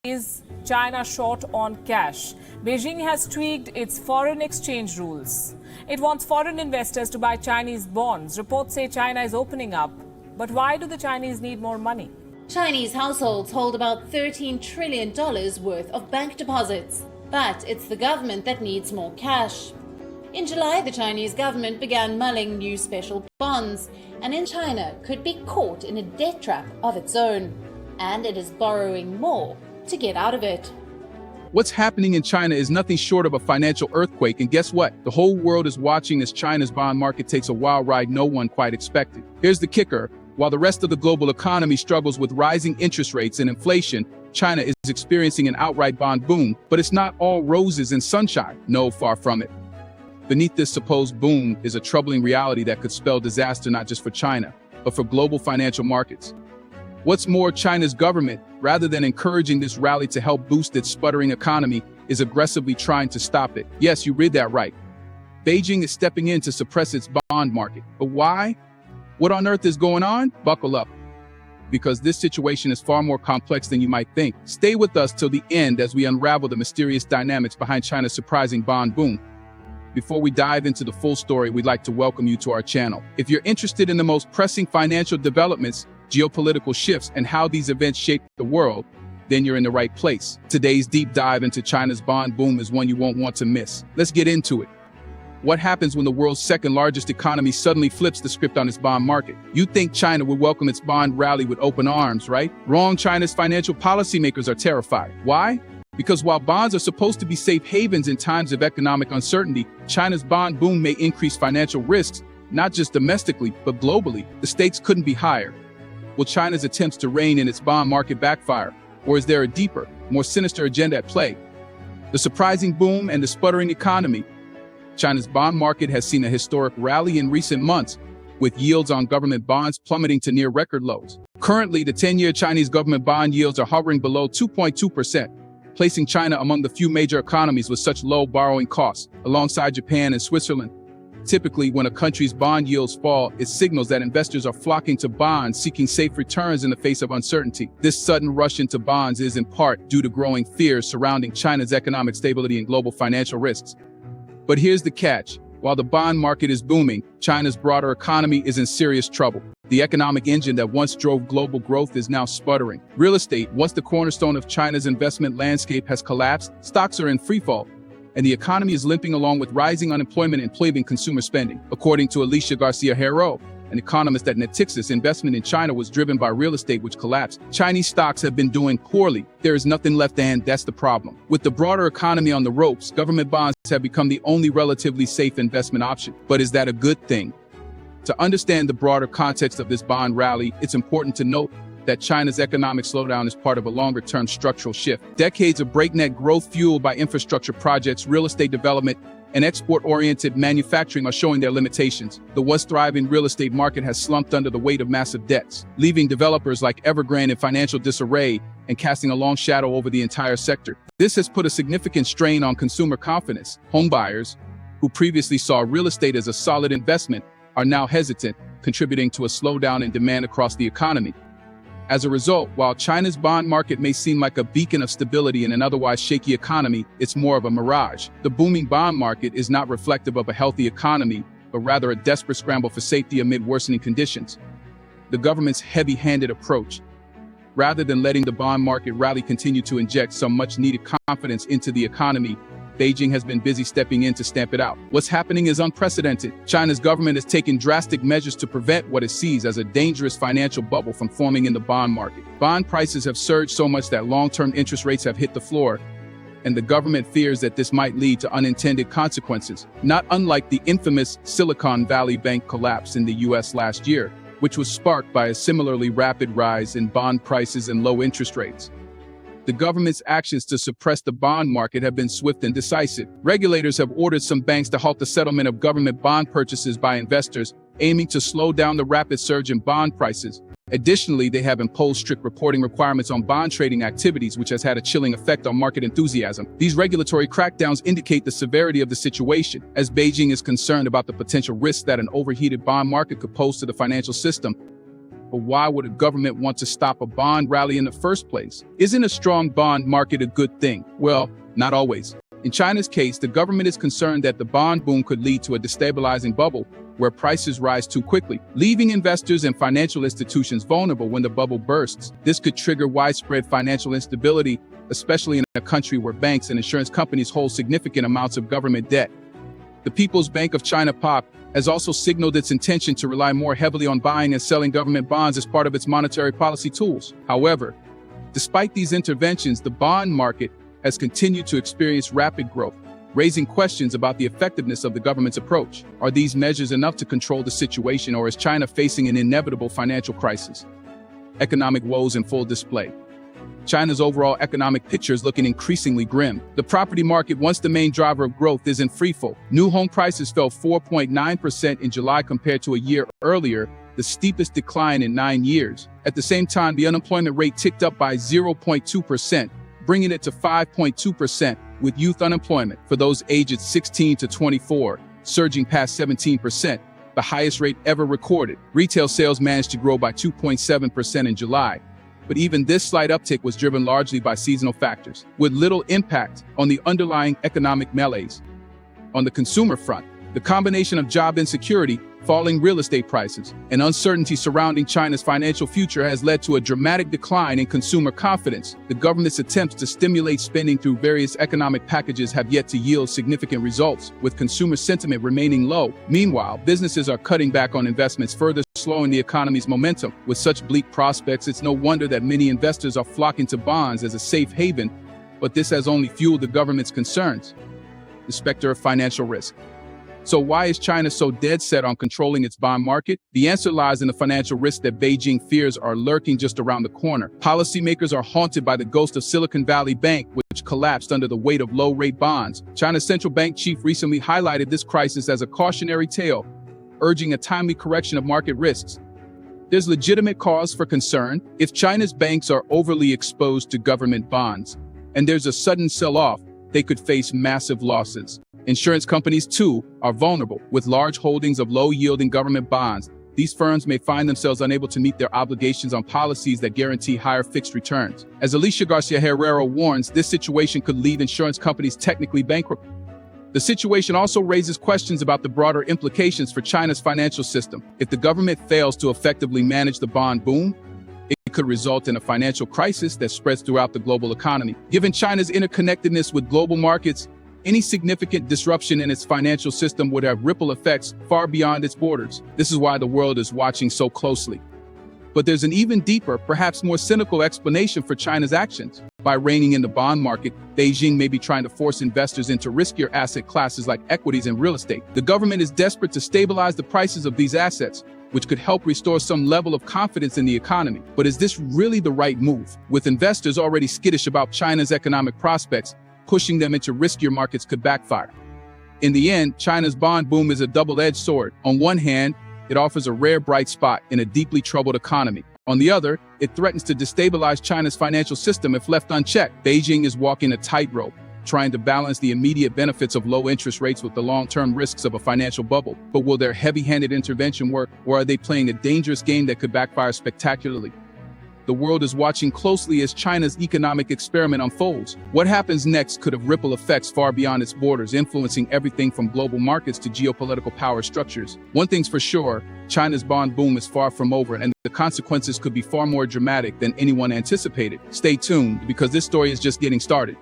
Is China short on cash? Beijing has tweaked its foreign exchange rules. It wants foreign investors to buy Chinese bonds. Reports say China is opening up. But why do the Chinese need more money? Chinese households hold about $13 trillion worth of bank deposits. But it's the government that needs more cash. In July, the Chinese government began mulling new special bonds, and in China could be caught in a debt trap of its own. And it is borrowing more to get out of it. What's happening in China is nothing short of a financial earthquake, and guess what? The whole world is watching as China's bond market takes a wild ride no one quite expected. Here's the kicker. While the rest of the global economy struggles with rising interest rates and inflation, China is experiencing an outright bond boom, but it's not all roses and sunshine. No, far from it. Beneath this supposed boom is a troubling reality that could spell disaster not just for China, but for global financial markets. What's more, China's government, rather than encouraging this rally to help boost its sputtering economy, is aggressively trying to stop it. Yes, you read that right. Beijing is stepping in to suppress its bond market. But why? What on earth is going on? Buckle up, because this situation is far more complex than you might think. Stay with us till the end as we unravel the mysterious dynamics behind China's surprising bond boom. Before we dive into the full story, we'd like to welcome you to our channel. If you're interested in the most pressing financial developments, geopolitical shifts, and how these events shape the world, then you're in the right place. Today's deep dive into China's bond boom is one you won't want to miss. Let's get into it. What happens when the world's second largest economy suddenly flips the script on its bond market? You'd think China would welcome its bond rally with open arms, right? Wrong. China's financial policymakers are terrified. Why? Because while bonds are supposed to be safe havens in times of economic uncertainty, China's bond boom may increase financial risks, not just domestically, but globally. The stakes couldn't be higher. Will China's attempts to rein in its bond market backfire? Or is there a deeper, more sinister agenda at play? The surprising boom and the sputtering economy. China's bond market has seen a historic rally in recent months, with yields on government bonds plummeting to near record lows. Currently, the 10-year Chinese government bond yields are hovering below 2.2%, placing China among the few major economies with such low borrowing costs, alongside Japan and Switzerland. Typically, when a country's bond yields fall, it signals that investors are flocking to bonds, seeking safe returns in the face of uncertainty. This sudden rush into bonds is in part due to growing fears surrounding China's economic stability and global financial risks. But here's the catch. While the bond market is booming, China's broader economy is in serious trouble. The economic engine that once drove global growth is now sputtering. Real estate, once the cornerstone of China's investment landscape, has collapsed. Stocks are in freefall, and the economy is limping along with rising unemployment and plaguing consumer spending. According to Alicia Garcia-Hero, an economist at Natixis, investment in China was driven by real estate, which collapsed. Chinese stocks have been doing poorly. There is nothing left, and that's the problem. With the broader economy on the ropes, government bonds have become the only relatively safe investment option. But is that a good thing? To understand the broader context of this bond rally, it's important to note that China's economic slowdown is part of a longer-term structural shift. Decades of breakneck growth fueled by infrastructure projects, real estate development, and export-oriented manufacturing are showing their limitations. The once thriving real estate market has slumped under the weight of massive debts, leaving developers like Evergrande in financial disarray and casting a long shadow over the entire sector. This has put a significant strain on consumer confidence. Homebuyers, who previously saw real estate as a solid investment, are now hesitant, contributing to a slowdown in demand across the economy. As a result, while China's bond market may seem like a beacon of stability in an otherwise shaky economy, it's more of a mirage. The booming bond market is not reflective of a healthy economy, but rather a desperate scramble for safety amid worsening conditions. The government's heavy-handed approach, rather than letting the bond market rally, continue to inject some much-needed confidence into the economy. Beijing has been busy stepping in to stamp it out. What's happening is unprecedented. China's government has taken drastic measures to prevent what it sees as a dangerous financial bubble from forming in the bond market. Bond prices have surged so much that long-term interest rates have hit the floor, and the government fears that this might lead to unintended consequences, not unlike the infamous Silicon Valley Bank collapse in the US last year, which was sparked by a similarly rapid rise in bond prices and low interest rates. The government's actions to suppress the bond market have been swift and decisive. Regulators have ordered some banks to halt the settlement of government bond purchases by investors, aiming to slow down the rapid surge in bond prices. Additionally, they have imposed strict reporting requirements on bond trading activities, which has had a chilling effect on market enthusiasm. These regulatory crackdowns indicate the severity of the situation, as Beijing is concerned about the potential risks that an overheated bond market could pose to the financial system. but why would a government want to stop a bond rally in the first place? Isn't a strong bond market a good thing? Well, not always. In China's case, the government is concerned that the bond boom could lead to a destabilizing bubble where prices rise too quickly, leaving investors and financial institutions vulnerable when the bubble bursts. This could trigger widespread financial instability, especially in a country where banks and insurance companies hold significant amounts of government debt. The People's Bank of China (POC) has also signaled its intention to rely more heavily on buying and selling government bonds as part of its monetary policy tools. However, despite these interventions, the bond market has continued to experience rapid growth, raising questions about the effectiveness of the government's approach. Are these measures enough to control the situation, or is China facing an inevitable financial crisis? Economic woes in full display. China's overall economic picture is looking increasingly grim. The property market, once the main driver of growth, is in freefall. New home prices fell 4.9% in July compared to a year earlier, the steepest decline in 9 years. At the same time, the unemployment rate ticked up by 0.2%, bringing it to 5.2%, with youth unemployment for those aged 16 to 24 surging past 17%, the highest rate ever recorded. Retail sales managed to grow by 2.7% in July, but even this slight uptick was driven largely by seasonal factors, with little impact on the underlying economic malaise. On the consumer front, the combination of job insecurity, falling real estate prices, and uncertainty surrounding China's financial future has led to a dramatic decline in consumer confidence. The government's attempts to stimulate spending through various economic packages have yet to yield significant results, with consumer sentiment remaining low. Meanwhile, businesses are cutting back on investments, further slowing the economy's momentum. With such bleak prospects, it's no wonder that many investors are flocking to bonds as a safe haven, but this has only fueled the government's concerns. The specter of financial risk. So why is China so dead set on controlling its bond market? The answer lies in the financial risks that Beijing fears are lurking just around the corner. Policymakers are haunted by the ghost of Silicon Valley Bank, which collapsed under the weight of low-rate bonds. China's central bank chief recently highlighted this crisis as a cautionary tale, urging a timely correction of market risks. There's legitimate cause for concern. If China's banks are overly exposed to government bonds, and there's a sudden sell-off, they could face massive losses. Insurance companies, too, are vulnerable. With large holdings of low-yielding government bonds, these firms may find themselves unable to meet their obligations on policies that guarantee higher fixed returns. As Alicia Garcia Herrera warns, this situation could leave insurance companies technically bankrupt. The situation also raises questions about the broader implications for China's financial system. If the government fails to effectively manage the bond boom, it could result in a financial crisis that spreads throughout the global economy. Given China's interconnectedness with global markets, any significant disruption in its financial system would have ripple effects far beyond its borders. This is why the world is watching so closely. But there's an even deeper, perhaps more cynical explanation for China's actions. By reining in the bond market, Beijing may be trying to force investors into riskier asset classes like equities and real estate. The government is desperate to stabilize the prices of these assets, which could help restore some level of confidence in the economy. But is this really the right move? With investors already skittish about China's economic prospects, pushing them into riskier markets could backfire. In the end, China's bond boom is a double-edged sword. On one hand, it offers a rare bright spot in a deeply troubled economy. On the other, it threatens to destabilize China's financial system if left unchecked. Beijing is walking a tightrope, trying to balance the immediate benefits of low interest rates with the long-term risks of a financial bubble. But will their heavy-handed intervention work, or are they playing a dangerous game that could backfire spectacularly? The world is watching closely as China's economic experiment unfolds. What happens next could have ripple effects far beyond its borders, influencing everything from global markets to geopolitical power structures. One thing's for sure, China's bond boom is far from over, and the consequences could be far more dramatic than anyone anticipated. Stay tuned, because this story is just getting started.